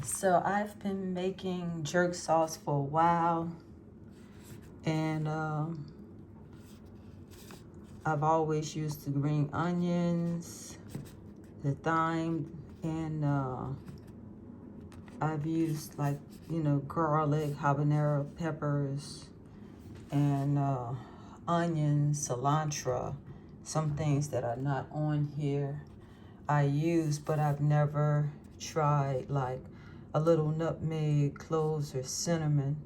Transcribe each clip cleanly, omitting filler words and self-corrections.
So I've been making jerk sauce for a while, and I've always used the green onions, the thyme, and I've used, like, garlic, habanero peppers, and onions, cilantro, some things that are not on here I use, but I've never tried like a little nutmeg, cloves, or cinnamon.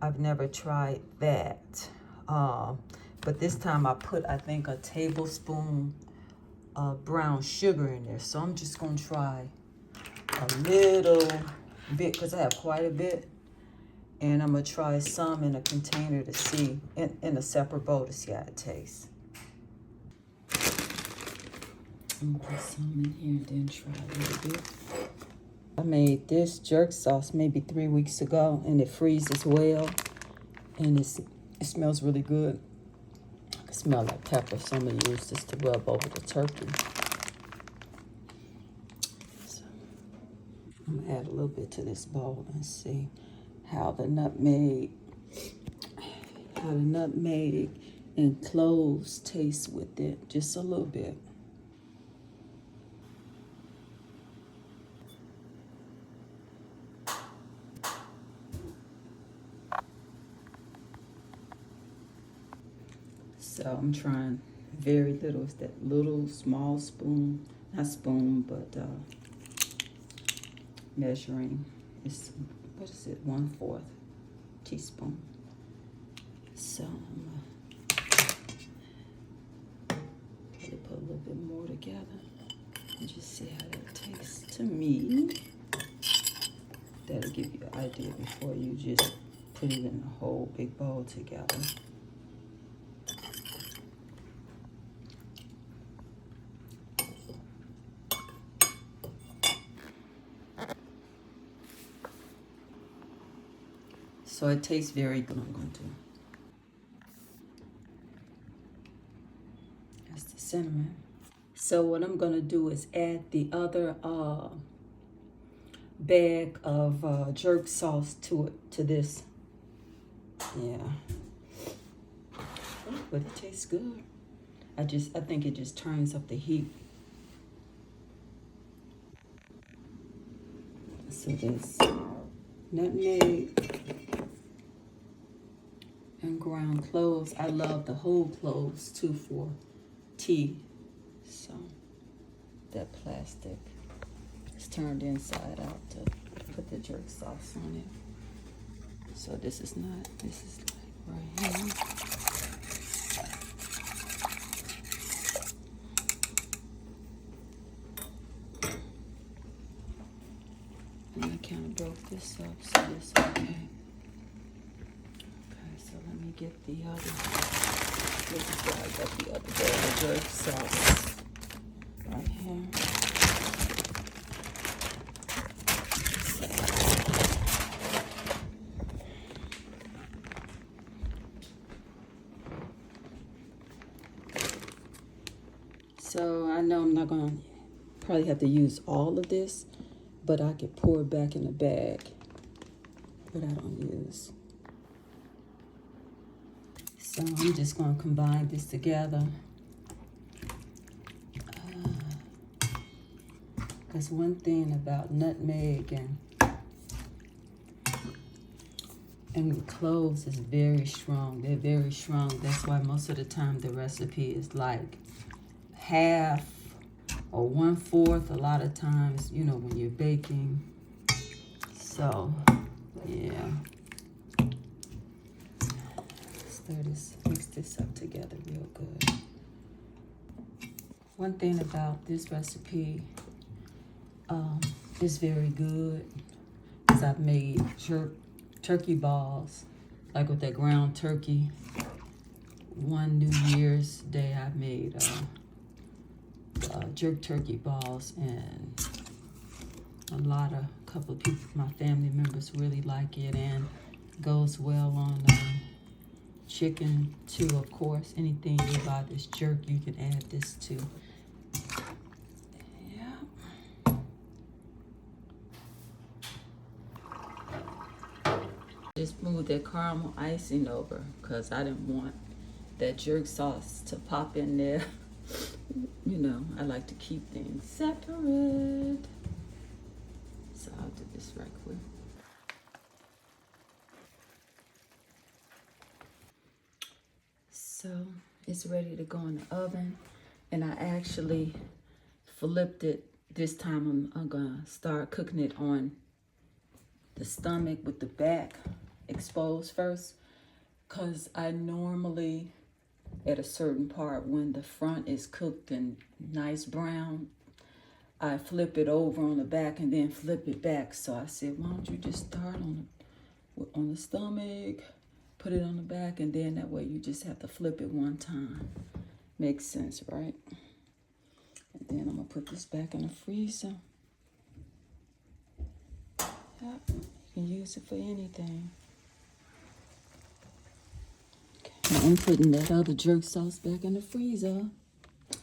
I've never tried that. But this time I put, I think, a tablespoon of brown sugar in there. So I'm just gonna try a little bit, because I have quite a bit. And I'm gonna try some in a container to see, in a separate bowl to see how it tastes. I'm gonna put some in here and then try a little bit. I made this jerk sauce maybe 3 weeks ago, and it freezes well, and it smells really good. I can smell like pepper, so I'm gonna use this to rub over the turkey. So I'm gonna add a little bit to this bowl and see how the nutmeg and cloves taste with it, just a little bit. So I'm trying very little. It's that little small spoon, not spoon, but measuring. It's, what is it, 1/4 teaspoon. So I'm gonna put a little bit more together and just see how that tastes. To me, that'll give you an idea before you just put it in a whole big bowl together. So it tastes very good. I'm going to. That's the cinnamon. So what I'm going to do is add the other bag of jerk sauce to this. Yeah. But it tastes good. I think it just turns up the heat. So this nutmeg and ground cloves. I love the whole cloves too for tea. So that plastic is turned inside out to put the jerk sauce on it. So this is like right here. And I kind of broke this up, so it's okay. So let me get the other. This is where I got the other bag of jerk sauce right here. So I know I'm not gonna probably have to use all of this, but I could pour it back in the bag, but I don't use. So I'm just going to combine this together. Because one thing about nutmeg and cloves is very strong. They're very strong. That's why most of the time the recipe is like half or 1/4 a lot of times, when you're baking. So, yeah. Mix this up together real good. One thing about this recipe is very good is I've made turkey balls, like with that ground turkey. One New Year's Day I made jerk turkey balls, and a couple of people, my family members, really like it, and goes well on chicken too, of course. Anything you buy this jerk, you can add this to. Yeah. just moved that caramel icing over because I didn't want that jerk sauce to pop in there. You know, I like to keep things separate. So I'll do this right quick. So it's ready to go in the oven. And I actually flipped it. This time I'm gonna start cooking it on the stomach with the back exposed first. Cause I normally, at a certain part, when the front is cooked and nice brown, I flip it over on the back and then flip it back. So I said, why don't you just start on the stomach, put it on the back, and then that way you just have to flip it one time. Makes sense, right? And then I'm gonna put this back in the freezer. Yep, you can use it for anything. Okay. I'm putting that other jerk sauce back in the freezer.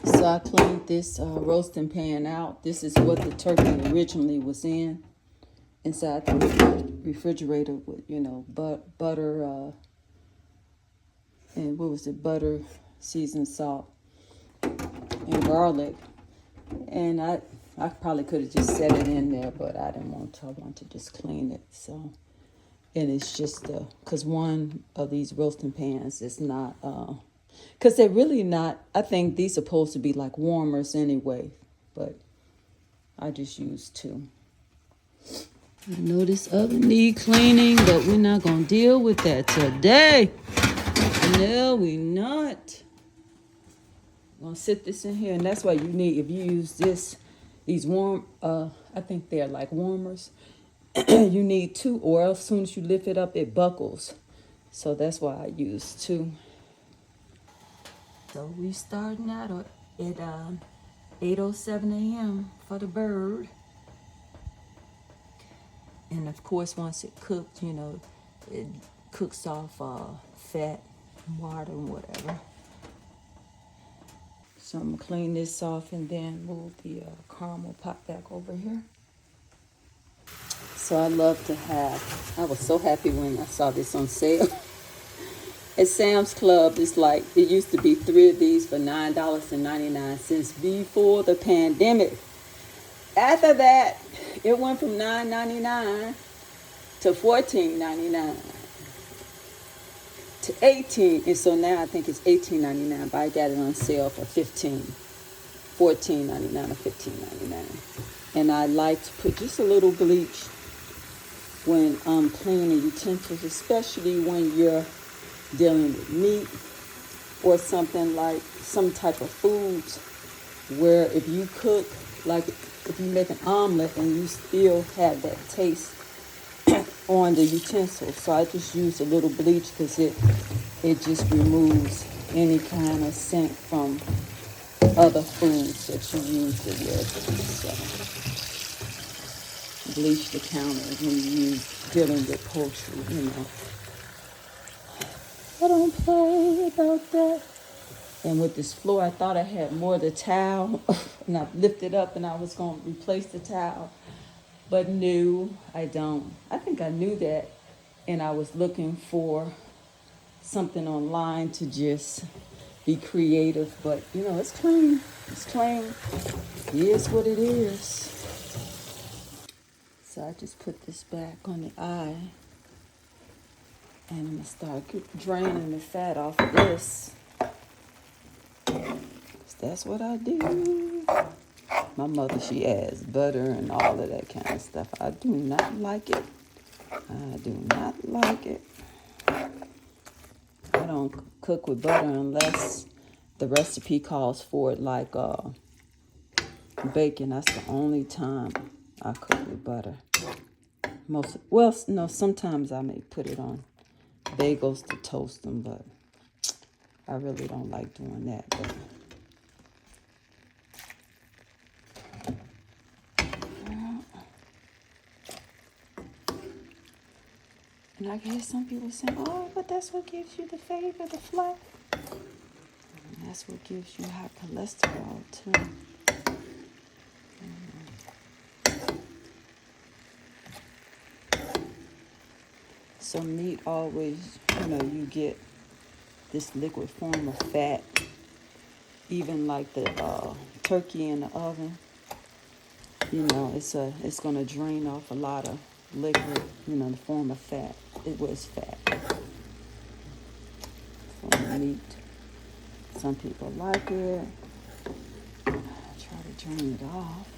So I cleaned this roasting pan out. This is what the turkey originally was in. Inside the refrigerator with, you know, butter, and what was it? Butter, seasoned salt, and garlic. And I probably could have just set it in there, but I didn't want to. I want to just clean it. So, and it's just because one of these roasting pans is not, because they're really not. I think these are supposed to be like warmers anyway, but I just used two. I know this oven need cleaning, but we're not gonna deal with that today. No, we not. I'm gonna sit this in here, and that's why you need, if you use these warm, I think they're like warmers, you need two, or else as soon as you lift it up, it buckles. So that's why I use two. So we starting out at 8:07 a.m. for the bird. And of course, once it cooked, you know, it cooks off fat, water, and whatever. So I'm gonna clean this off and then move the caramel pot back over here. So I love to have, I was so happy when I saw this on sale. At Sam's Club, it's like, it used to be 3 of these for $9.99 before the pandemic. After that, it went from $9.99 to $14.99 to $18, and so now I think it's $18.99, but I got it on sale for $14.99 or $15.99. And I like to put just a little bleach when cleaning utensils, especially when you're dealing with meat or something like some type of foods, where if you cook, like if you make an omelet and you still have that taste on the utensils. So I just use a little bleach because it just removes any kind of scent from other foods that you use with So bleach the counter when you dealing with poultry, you know. I don't play about that. And with this floor, I thought I had more of the towel. And I lifted up and I was going to replace the towel. But no, I don't. I think I knew that. And I was looking for something online to just be creative. But, you know, it's clean. It's clean. It is what it is. So I just put this back on the eye. And I'm going to start draining the fat off of this. That's what I do. My mother, she adds butter and all of that kind of stuff. I do not like it. I do not like it. I don't cook with butter unless the recipe calls for it, like bacon. That's the only time I cook with butter. Sometimes I may put it on bagels to toast them, but I really don't like doing that. But and I hear some people saying, oh, but that's what gives you the flavor, the flavor. And that's what gives you high cholesterol, too. some meat always, you get this liquid form of fat. Even like the turkey in the oven, it's gonna drain off a lot of liquid, in the form of fat. It was fat. So meat. Some people like it. I try to drain it off.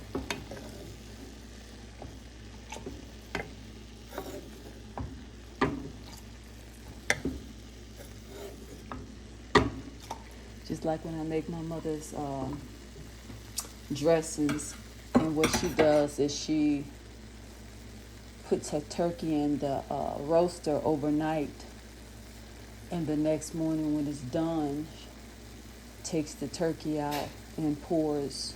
Just like when I make my mother's dressings, and what she does is she puts her turkey in the roaster overnight, and the next morning when it's done, takes the turkey out and pours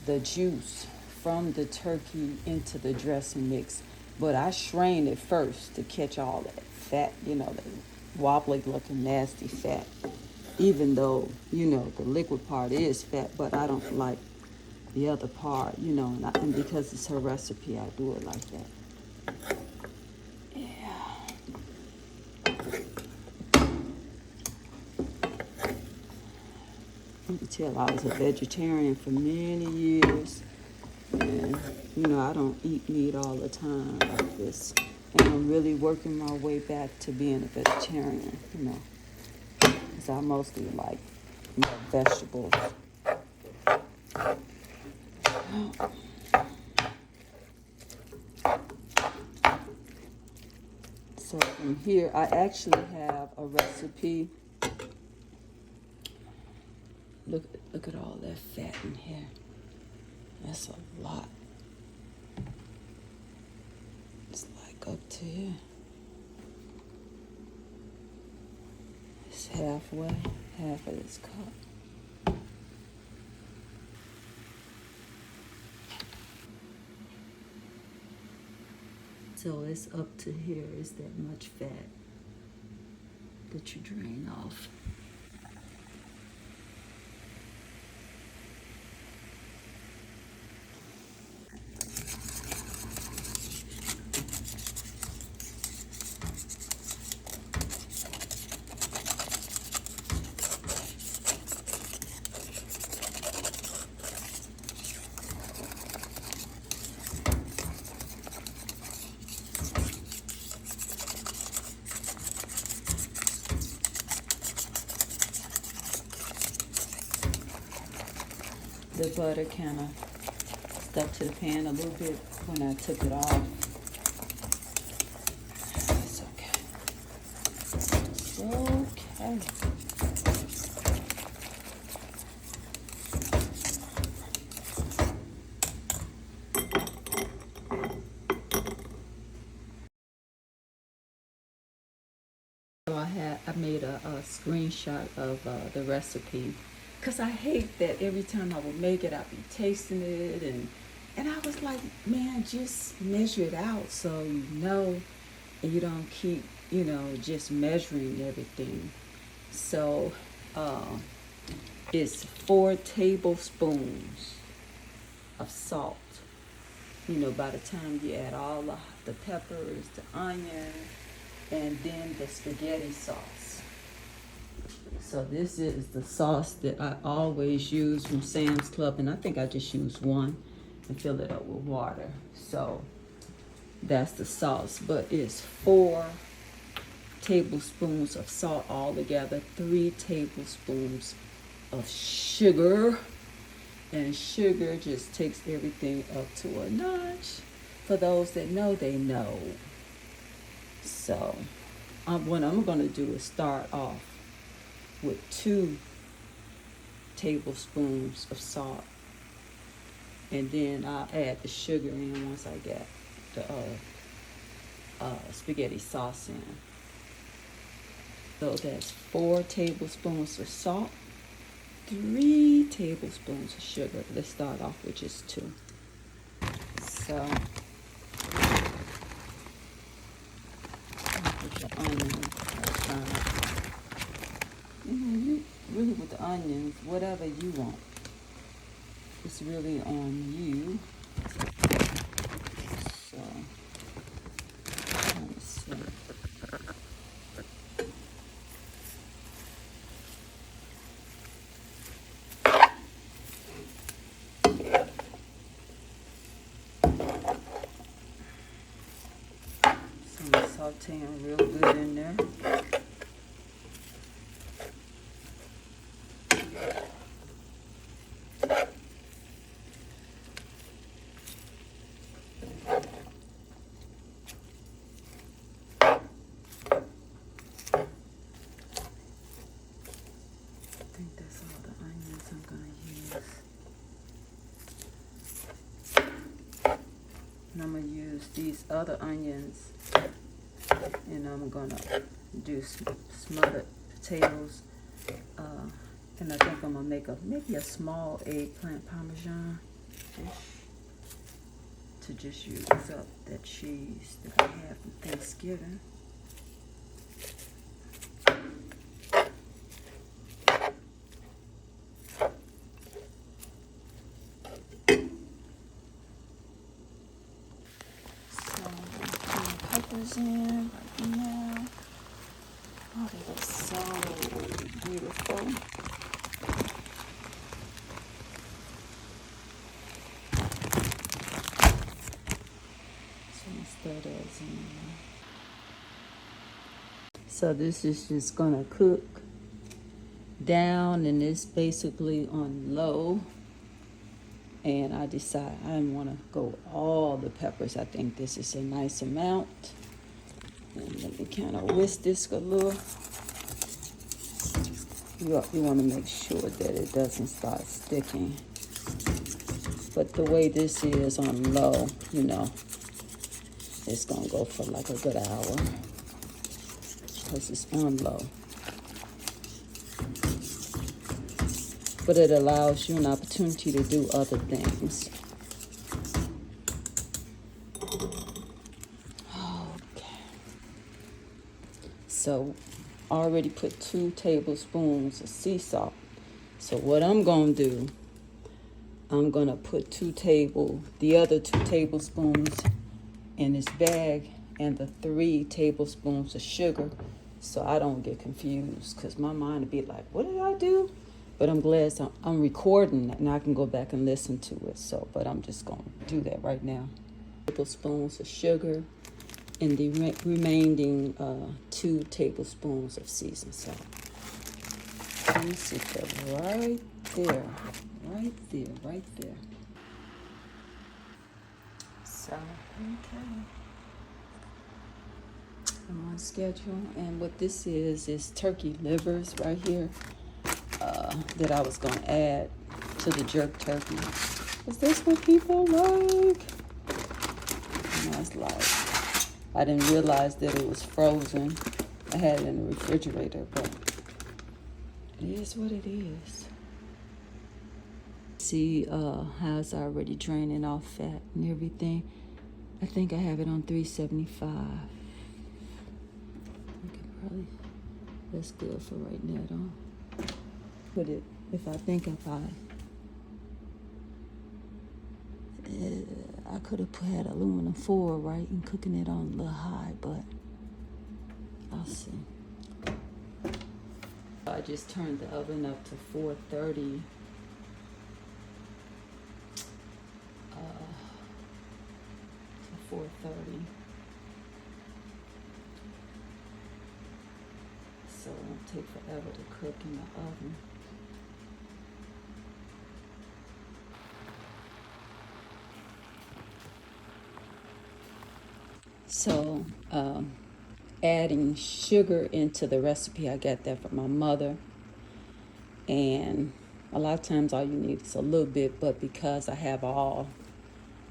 the juice from the turkey into the dressing mix. But I strain it first to catch all that fat, the wobbly looking nasty fat. Even though, the liquid part is fat, but I don't like the other part, and because it's her recipe, I do it like that. Yeah. You can tell I was a vegetarian for many years, and, I don't eat meat all the time like this. And I'm really working my way back to being a vegetarian, because I mostly like, vegetables. So from here, I actually have a recipe. Look at all that fat in here. That's a lot. It's like up to here. It's halfway, half of this cup. So it's up to here. It's that much fat that you drain off. The butter kind of stuck to the pan a little bit when I took it off. It's okay. It's okay. So I made a screenshot of the recipe. Because I hate that every time I would make it, I'd be tasting it. And I was like, man, just measure it out so and you don't keep, just measuring everything. So it's 4 tablespoons of salt. By the time you add all the peppers, the onion, and then the spaghetti sauce. So this is the sauce that I always use from Sam's Club, and I think I just use one and fill it up with water. So that's the sauce, but it's 4 tablespoons of salt altogether, 3 tablespoons of sugar, and sugar just takes everything up to a notch. For those that know, they know. So what I'm going to do is start off with 2 tablespoons of salt, and then I'll add the sugar in once I get the spaghetti sauce in. So that's 4 tablespoons of salt, 3 tablespoons of sugar. Let's start off with just 2. So put the onion. You really, with the onions, whatever you want. It's really on you. So, let me see. sauteing real good in there. I think that's all the onions I'm gonna use. And I'm gonna use these other onions, and I'm gonna do smothered potatoes. And I think I'm gonna make maybe a small eggplant parmesan dish to just use up that cheese that I have from Thanksgiving. So I'm gonna put my peppers in right now. Oh, they look so beautiful. So this is just gonna cook down, and it's basically on low. And I decide I didn't want to go all the peppers. I think this is a nice amount. And let me kind of whisk this a little. You want to make sure that it doesn't start sticking. But the way this is on low, it's gonna go for like a good hour because it's on low. But it allows you an opportunity to do other things. Okay. So I already put 2 tablespoons of sea salt. So what I'm gonna do, I'm gonna put the other 2 tablespoons in this bag, and the 3 tablespoons of sugar, so I don't get confused, because my mind would be like, what did I do? But I'm glad I'm recording it, and I can go back and listen to it. So, but I'm just going to do that right now. Tablespoons of sugar, and the remaining 2 tablespoons of seasoned salt. Let me sit that right there, right there, right there. So, okay. I'm on schedule, and what this is turkey livers right here that I was going to add to the jerk turkey. Is this what people like? And I was like, I didn't realize that it was frozen. I had it in the refrigerator, but it is what it is. See how it's already draining off fat and everything. I think I have it on 375. That's good for right now, though. Put it, I could have had aluminum foil, right, and cooking it on a little high, but I'll see. I just turned the oven up to 430. To 430. So it won't take forever to cook in the oven. So adding sugar into the recipe, I got that from my mother. And a lot of times all you need is a little bit, but because I have all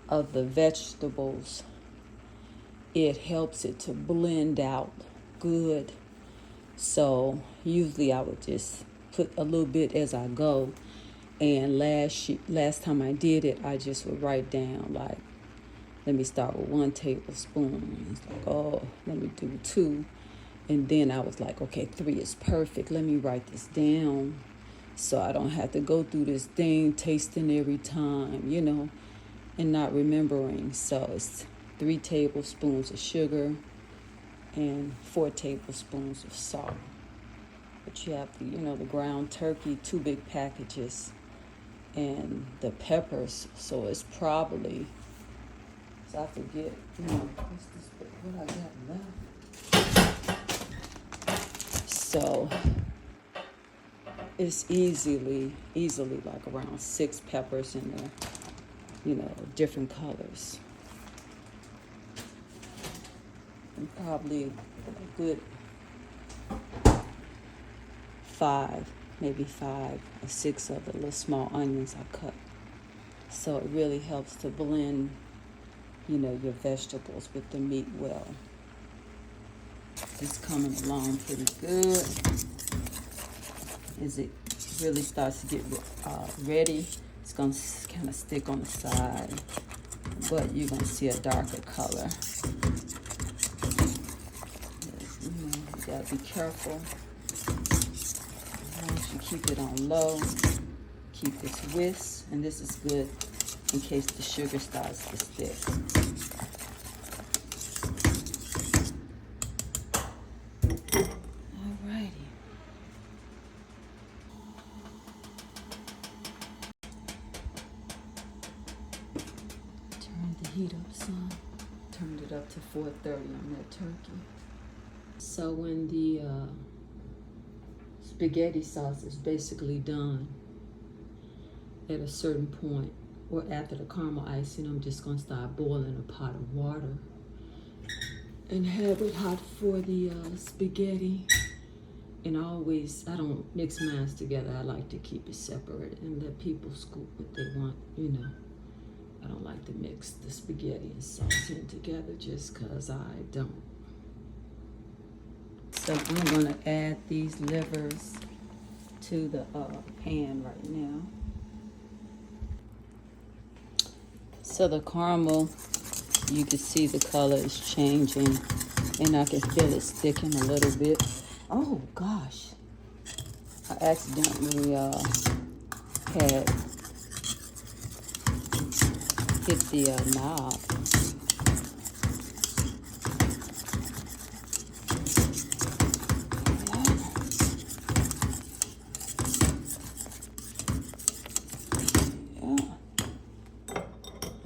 of the vegetables, it helps it to blend out good. So usually I would just put a little bit as I go. And last time I did it, I just would write down, like, let me start with 1 tablespoon. It's like, oh, let me do 2. And then I was like, okay, 3 is perfect. Let me write this down so I don't have to go through this thing, tasting every time, and not remembering. So it's 3 tablespoons of sugar and 4 tablespoons of salt. But you have the ground turkey, 2 big packages, and the peppers. So it's probably, so I forget, what I got left. So it's easily like around 6 peppers in there, different colors. And probably a good 5 or 6 of the little small onions I cut. So it really helps to blend, your vegetables with the meat well. It's coming along pretty good. As it really starts to get ready, it's going to kind of stick on the side, but you're going to see a darker color. You got to be careful. Once you keep it on low, keep this whisk, and this is good in case the sugar starts to stick. Alrighty. Turn the heat up some. Turned it up to 430 on that turkey. So when the spaghetti sauce is basically done, at a certain point, or after the caramel icing, I'm just gonna start boiling a pot of water and have it hot for the spaghetti. And I don't mix mine together. I like to keep it separate and let people scoop what they want, I don't like to mix the spaghetti and sauce in together just cause I don't. So I'm gonna add these livers to the pan right now. So the caramel, you can see the color is changing, and I can feel it sticking a little bit. Oh gosh, I accidentally had hit the knob.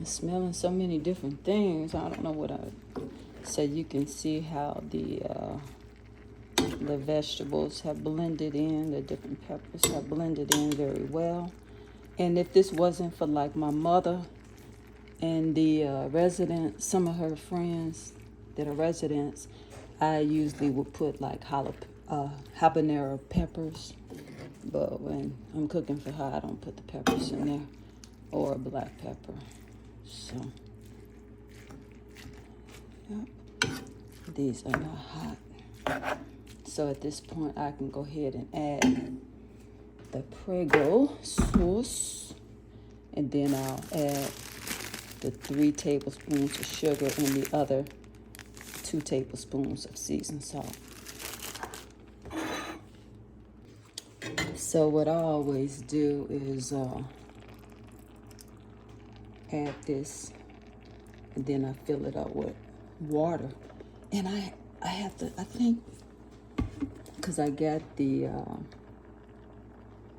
Smelling so many different things. I don't know what so you can see how the vegetables have blended in, the different peppers have blended in very well. And if this wasn't for like my mother and the residents, some of her friends that are residents, I usually would put like habanero peppers. But when I'm cooking for her, I don't put the peppers in there, or black pepper. So, yep. These are not hot. So at this point, I can go ahead and add the Prego sauce, and then I'll add the 3 tablespoons of sugar and the other 2 tablespoons of seasoned salt. So what I always do is add this, and then I fill it up with water. And I have to, I think, because I got the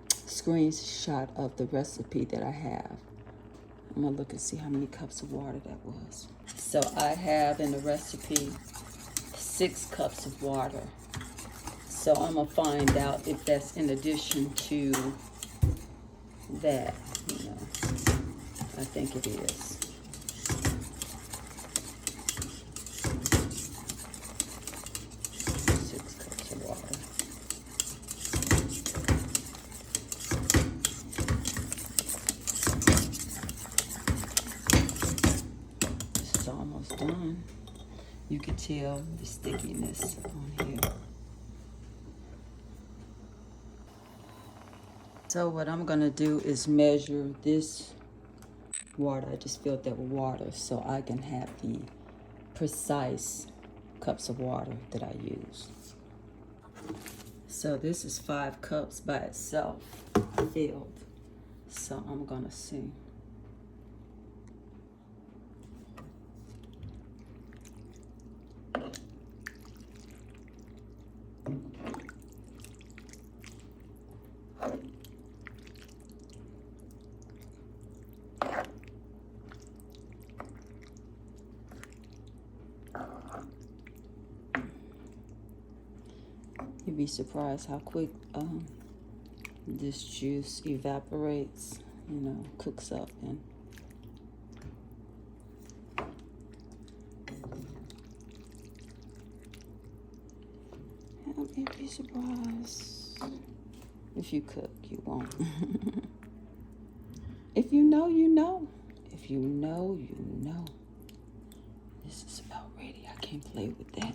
screenshot of the recipe that I have. I'm gonna look and see how many cups of water that was. So I have in the recipe 6 cups of water. So I'm gonna find out if that's in addition to that, I think it is. Done. You can tell the stickiness on here. So what I'm gonna do is measure this water. I just filled that with water so I can have the precise cups of water that I use. So this is 5 cups by itself filled. So I'm gonna see. You'd be surprised how quick this juice evaporates, you know, cooks up. And you'd be surprised. If you cook, you won't. If you know, you know. If you know, you know. This is about ready. I can't play with that.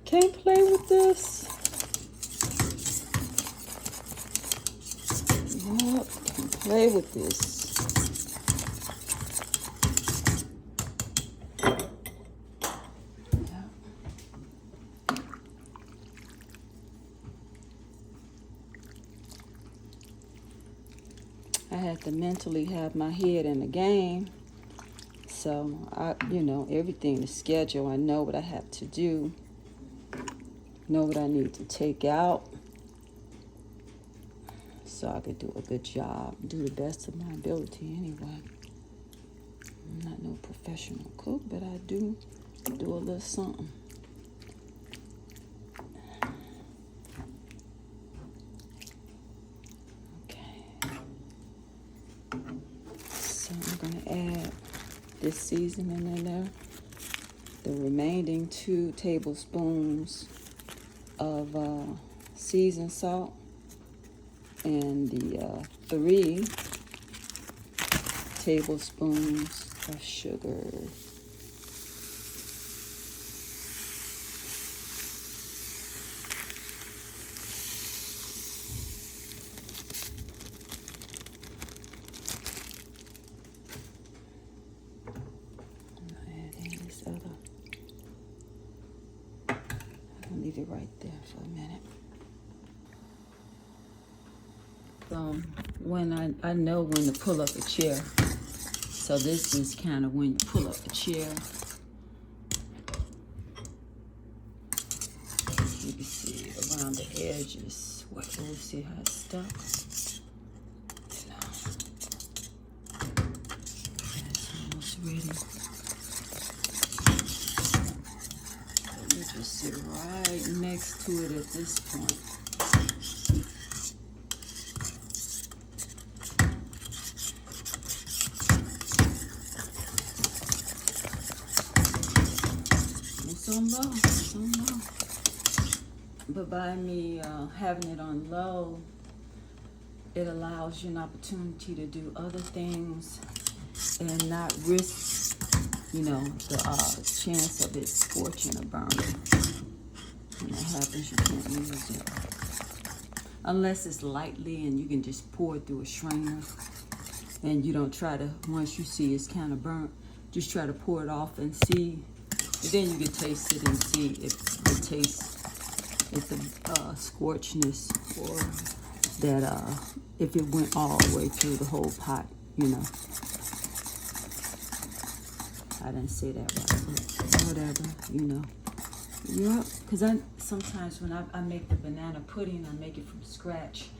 Can't play with this. Yep, can't play with this. I had to mentally have my head in the game. So, you know, everything is scheduled. I know what I have to do. Know what I need to take out. So I could do a good job. Do the best of my ability anyway. I'm not no professional cook, but I do a little something. I'm going to add this seasoning in there. The remaining 2 tablespoons of seasoned salt and the 3 tablespoons of sugar. Leave it right there for a minute. When I know when to pull up a chair. So this is kind of when you pull up the chair. You can see around the edges. What we'll see how it's stuck. It's almost ready. Just sit right next to it at this point. It's on low, it's on low. But by me having it on low, it allows you an opportunity to do other things and not risk, you know, the chance of it scorching or burning. When that happens, you can't use it. Unless it's lightly and you can just pour it through a strainer. And you don't try to, once you see it's kind of burnt, just try to pour it off and see. And then you can taste it and see if it tastes, if the scorchness or that, if it went all the way through the whole pot, you know. I didn't say that right, but whatever, you know. Yep, because sometimes when I make the banana pudding, I make it from scratch.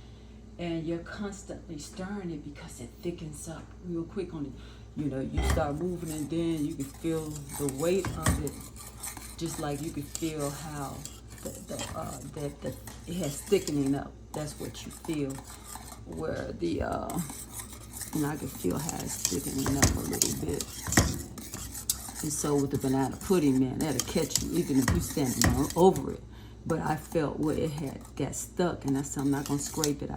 And you're constantly stirring it because it thickens up real quick on it. You know, you start moving and then you can feel the weight of it. Just like you can feel how it has thickening up. That's what you feel. Where and I can feel how it's thickening up a little bit. And so with the banana pudding, man, that'll catch you even if you're standing over it. But I felt where it had got stuck, and that's, I'm not gonna scrape it.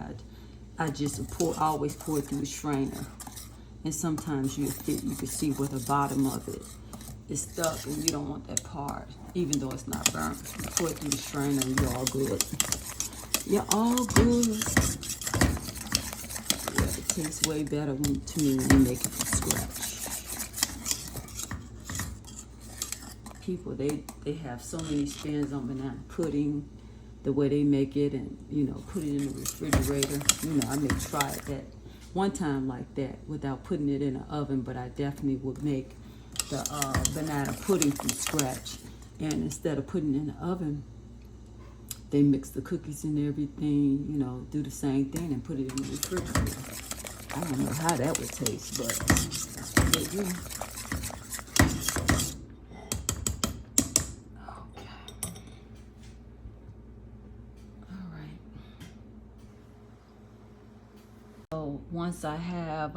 I just always pour it through the strainer. And sometimes you can see where the bottom of it is stuck, and you don't want that part, even though it's not burnt. You pour it through the strainer, and you're all good. You're all good. Yeah, it tastes way better to me when you make it from scratch. People, they have so many spins on banana pudding, the way they make it, and you know, put it in the refrigerator. You know, I may try it that one time like that without putting it in an oven, but I definitely would make the banana pudding from scratch. And instead of putting it in the oven, they mix the cookies and everything, you know, do the same thing and put it in the refrigerator. I don't know how that would taste, but that's what they do. So once I have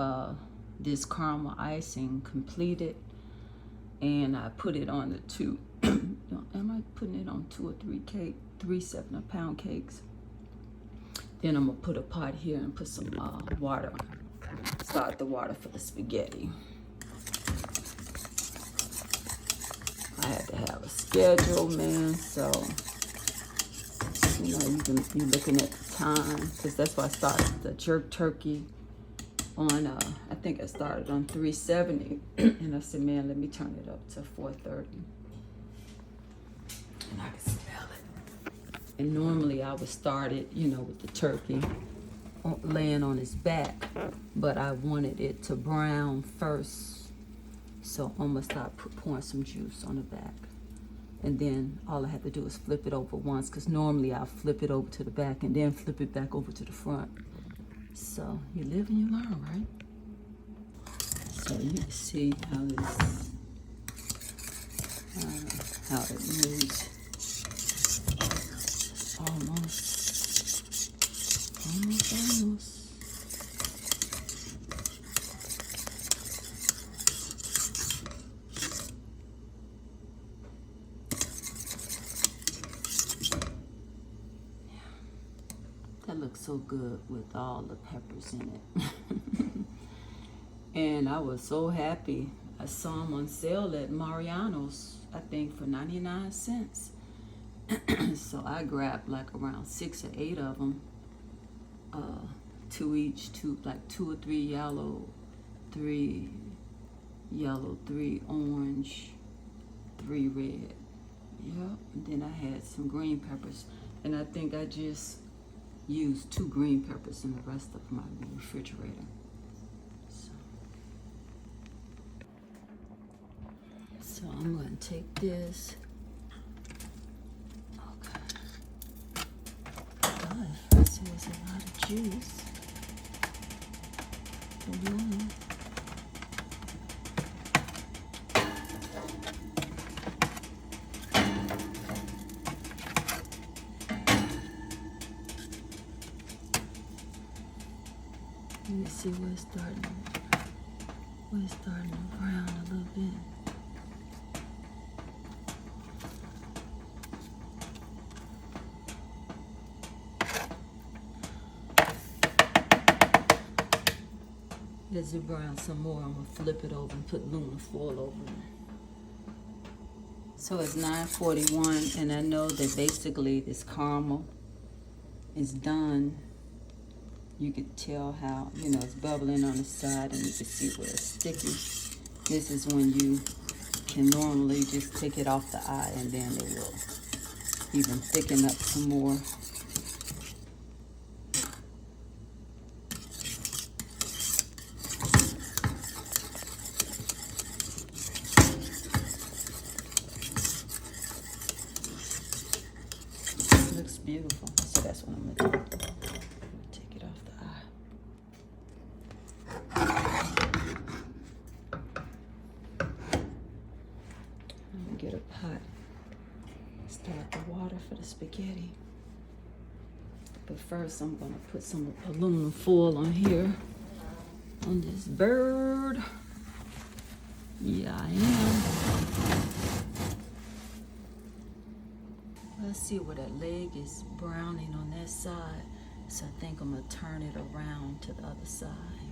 this caramel icing completed, and I put it on the two, am I putting it on 2 or 3 three 7-pound cakes? Then I'm gonna put a pot here and put some water. Start the water for the spaghetti. I had to have a schedule, man, so you know, you can be looking at the time, because that's why I started the jerk turkey on, I think I started on 370, and I said, man, let me turn it up to 430. And I can smell it. And normally I would start it, you know, with the turkey laying on his back, but I wanted it to brown first. So I'm gonna start pouring some juice on the back. And then all I have to do is flip it over once, because normally I'll flip it over to the back and then flip it back over to the front. So you live and you learn, right? So you can see how this, how it moves. Almost. That looks so good with all the peppers in it. And I was so happy. I saw them on sale at Mariano's, I think for 99 cents. So I grabbed like around 6 or 8 of them. 2 each, like 2 or 3 yellow, 3 orange, 3 red. Yep. And then I had some green peppers. And I think I just used 2 green peppers in the rest of my refrigerator. So I'm going to take this. Okay. God, this is a lot of juice. Let me see where it's starting to brown a little bit. As it browns some more, I'm gonna flip it over and put aluminum foil over it. So it's 9:41, and I know that basically this caramel is done. You can tell how, you know, it's bubbling on the side, and you can see where it's sticky. This is when you can normally just take it off the eye, and then it will even thicken up some more. Looks beautiful. So that's what I'm gonna do. Take it off the eye. I'm gonna get a pot. Start the water for the spaghetti. But first I'm gonna put some aluminum foil on here, on this bird. Yeah, I am. Let's see where that leg is browning on that side. So I think I'm gonna turn it around to the other side.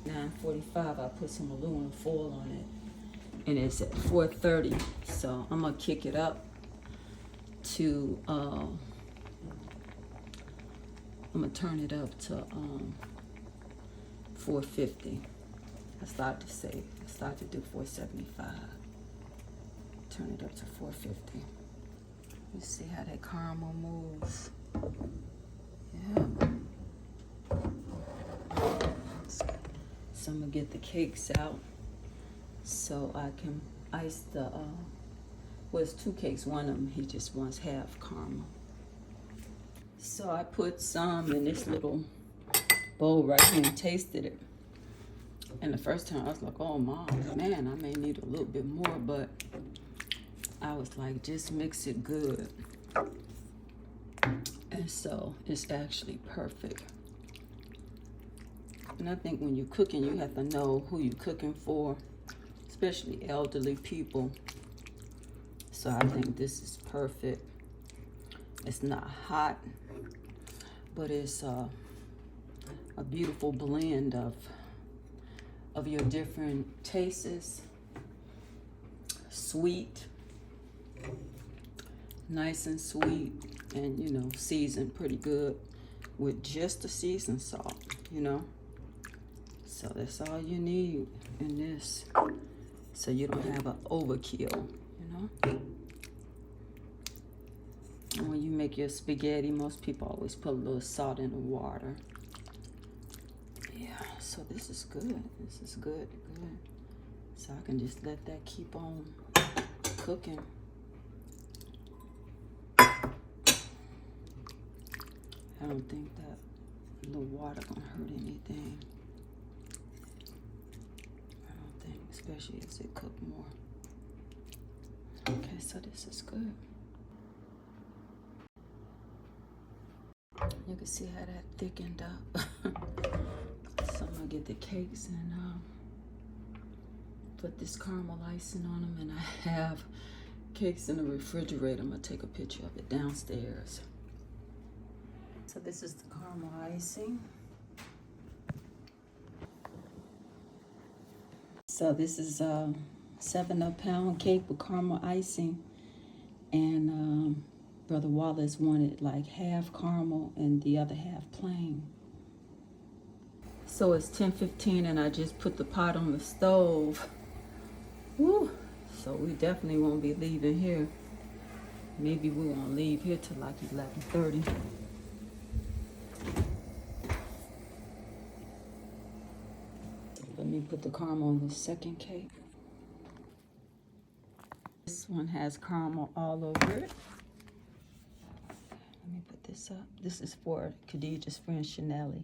9:45, I put some aluminum foil on it, and it's at 4:30. So I'm gonna kick it up to, I'm gonna turn it up to 450. I start to do 475. Turn it up to 450. You see how that caramel moves? Yeah. So I'm gonna get the cakes out so I can ice the, well, it's 2 cakes. One of them, he just wants half caramel. So I put some in this little bowl right here and tasted it. And the first time I was like, oh man, I may need a little bit more, but I was like, just mix it good. And so it's actually perfect. And I think when you're cooking, you have to know who you're cooking for, especially elderly people. So I think this is perfect. It's not hot, but it's a beautiful blend of your different tastes. Sweet, nice and sweet, and you know, seasoned pretty good with just the seasoned salt, you know. So that's all you need in this, so you don't have an overkill, you know. And when you make your spaghetti, most people always put a little salt in the water. Yeah, so this is good. This is good, good. So I can just let that keep on cooking. I don't think that the water gonna hurt anything. I don't think, especially as it cook more. Okay, so this is good. You can see how that thickened up. So I'm gonna get the cakes and put this caramel icing on them, and I have cakes in the refrigerator. I'm gonna take a picture of it downstairs. So this is the caramel icing. So this is a 7 pound cake with caramel icing, and Brother Wallace wanted like half caramel and the other half plain. So it's 10:15 and I just put the pot on the stove. Woo! So we definitely won't be leaving here. Maybe we won't leave here till like 11:30. So let me put the caramel on the second cake. This one has caramel all over it. Let me put this up. This is for Khadijah's friend Chanelli.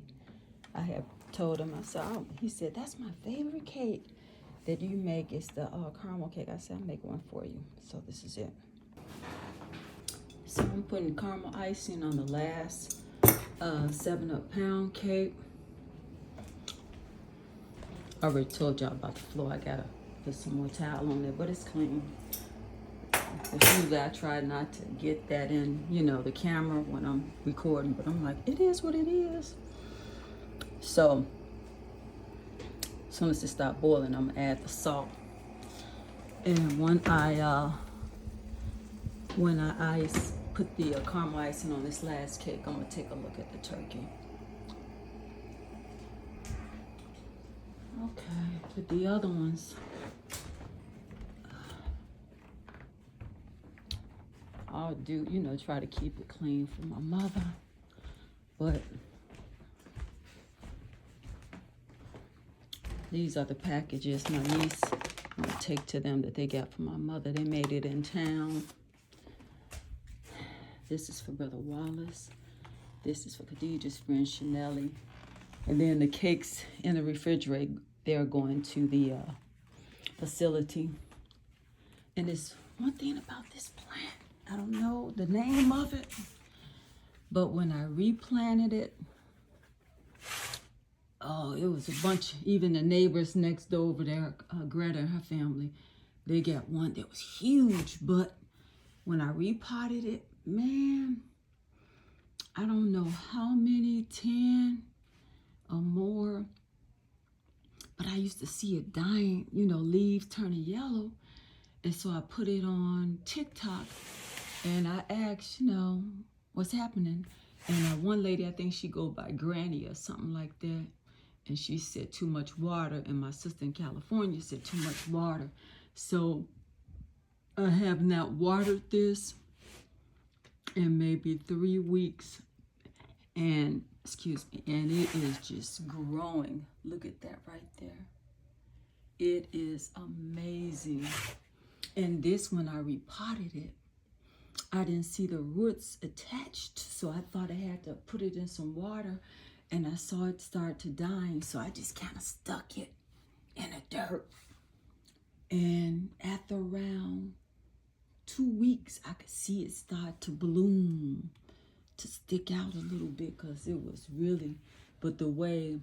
I have told him, I said, oh, he said, that's my favorite cake that you make. It's the caramel cake. I said, I'll make one for you. So this is it. So I'm putting caramel icing on the last 7 pound cake. I already told y'all about the floor. I gotta put some more towel on there, but it's clean. Usually I try not to get that in, you know, the camera when I'm recording, but I'm like, it is what it is. So as soon as it stops boiling, I'm gonna add the salt. And when I put the caramel icing on this last cake, I'm gonna take a look at the turkey. Okay, but the other ones, I'll do, you know, try to keep it clean for my mother. But these are the packages my niece will take to them that they got from my mother. They made it in town. This is for Brother Wallace. This is for Khadijah's friend Chanelli. And then the cakes in the refrigerator, they're going to the facility. And there's one thing about this plant. I don't know the name of it, but when I replanted it, oh, it was a bunch. Even the neighbors next door over there, Greta and her family, they got one that was huge. But when I repotted it, man, I don't know how many, 10 or more. But I used to see it dying, you know, leaves turning yellow. And so I put it on TikTok and I asked, you know, what's happening? And one lady, I think she go by Granny or something like that. And she said too much water. And my sister in California said too much water. So I have not watered this in maybe 3 weeks. And, excuse me, and it is just growing. Look at that right there. It is amazing. And this, when I repotted it, I didn't see the roots attached. So I thought I had to put it in some water. And I saw it start to die. So I just kind of stuck it in the dirt. And after around 2 weeks, I could see it start to bloom, to stick out a little bit, because it was really, but the way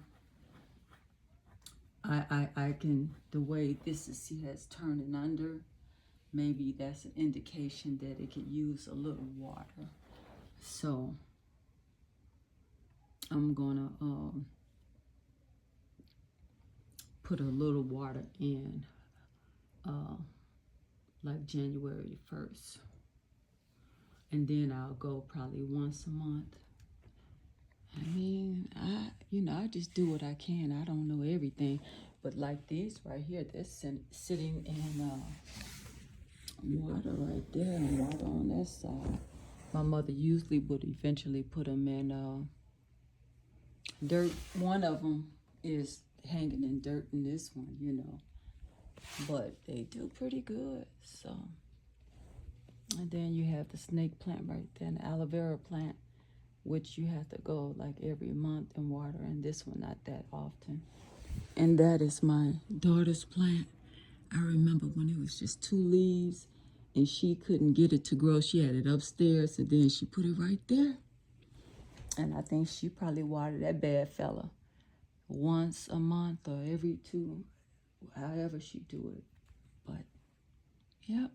I can, the way this is, see, that's turning under, maybe that's an indication that it could use a little water. So I'm gonna put a little water in like January 1st. And then I'll go probably once a month. I mean, I just do what I can. I don't know everything. But like these right here, they're sitting in water right there and water on that side. My mother usually would eventually put them in dirt. One of them is hanging in dirt in this one, you know. But they do pretty good, so. And then you have the snake plant right there, and the aloe vera plant, which you have to go like every month and water, and this one not that often. And that is my daughter's plant. I remember when it was just 2 leaves and she couldn't get it to grow. She had it upstairs, and then she put it right there. And I think she probably watered that bad fella once a month or every 2, however she do it. But, yep.